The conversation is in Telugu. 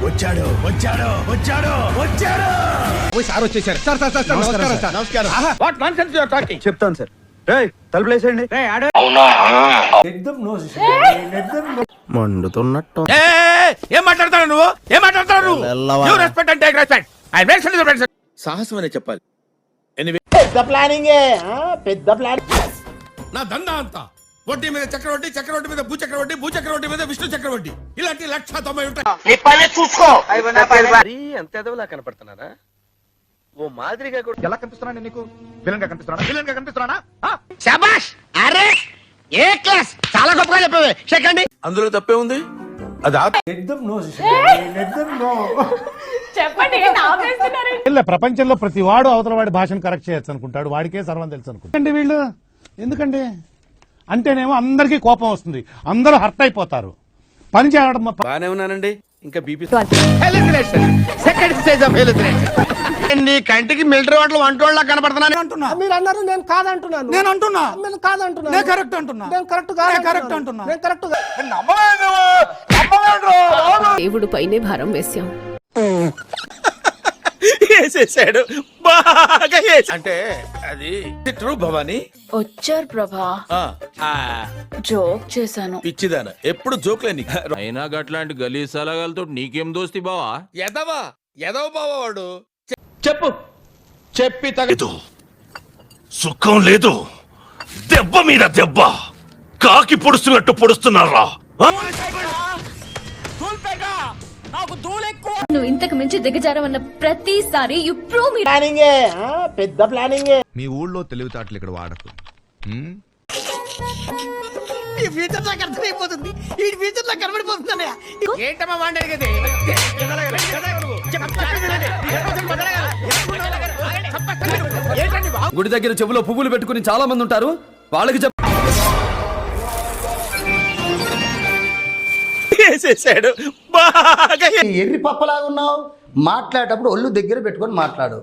వచ్చాడు వచ్చాడు వచ్చాడు వచ్చాడు సార్ వచ్చేసారు. సార్ సార్ సార్ నమస్కారం సార్. నమస్కారం. What nonsense you are talking? చెప్తాను సార్. రేయ్ తలుపులేసేయండి. మండుతున్నట్టు ఏం మాట్లాడతావు నువ్వు? ఏం మాట్లాడతావు నువ్వు? You respect and take respect. I mention the respect. సాహసం అనే చెప్పాలి. ఎనీవే పెద్ద ప్లానింగ్ పెద్ద ప్లాన్. నా దందా అంతా వడ్డీ మీద చక్రవడ్డీ, చక్రవడ్డీ మీద భూచక్రవడ్డీ, భూచక్రవడ్డీ మీద విష్ణు చక్రవడ్డీ, ఇలాంటి 190 ఉంటాయి. నీ పని చూసుకో. అంత ఎదవలా కనపడుతున్నారా? ఓ మాదిరిగా కూడా ఎలా కనిపిస్తున్నాను నీకు? విలన్ గా కనిపిస్తున్నానా? విలన్ గా కనిపిస్తున్నానా? శబాష్. అరే ఏ క్లాస్, చాలా గొప్పగా చెప్పావు. సెకండ్ అందులో తప్పే ఉంది. అది చెప్పండి. ప్రపంచంలో ప్రతి వాడు అవతల వాడి భాషను కరెక్ట్ చేయొచ్చు అనుకుంటాడు. వాడికే సర్వం తెలుసు అనుకుంటాడు. వీళ్ళు ఎందుకండి అంటేనేమో అందరికీ కోపం వస్తుంది, అందరూ హర్ట్ అయిపోతారు. పని చేయడం బానే ఉన్నానండి. ఇంకా BP second stage of hallucination. నీ కంటికి మిలిటరీ వాటిలో వంటోళ్ళ కనపడుతున్నాను అంటున్నా. మీరు అన్నారు, నేను కాదంటున్నాను. నేను అంటున్నా. నేను కాదంటున్నాను. నేను కరెక్ట్ అంటున్నా. నేను కరెక్ట్ అంటున్నా. నేను కరెక్ట్ దేవుడు పైనే భారం వేశాం. వేసేసాడు బాగా. అంటే అది ట్రూ భవాని. వచ్చారు ప్రభా, జోక్ చేశాను. పిచ్చిదాన ఎప్పుడు జోక్లేని. అయినా గట్లాంటి గలీజ్ సలగాలతో నీకేం దోస్తి బావా? ఎదవా ఎదవ బావా వాడు. చెప్పు. చెప్పి తగదు. సుఖం లేదు, దెబ్బ మీద దెబ్బ, కాకి పొడుస్తున్నట్టు పొడుస్తున్నారా? నువ్వు ఇంతకు మించి దిగజారవన్న ప్రతిసారి యు ప్రూవ్ మీ. ప్లానింగ్ పెద్ద ప్లానింగ్. మీ ఊళ్ళో తెలివితేటలు ఇక్కడ వాడకు. ఈ ఫ్యూచర్ నాకు అర్థమైపోతుంది. ఈ ఫ్యూచర్ నాకు కనబడిపోతుంది. ఏంటమ్మా వాడేది? గుడి దగ్గర చెవులో పువ్వులు పెట్టుకుని చాలా మంది ఉంటారు. వాళ్ళకి వేసేసాడు బాగా. ఎర్రి పప్పలాగా ఉన్నావు. మాట్లాడేటప్పుడు ఒళ్ళు దగ్గర పెట్టుకొని మాట్లాడు.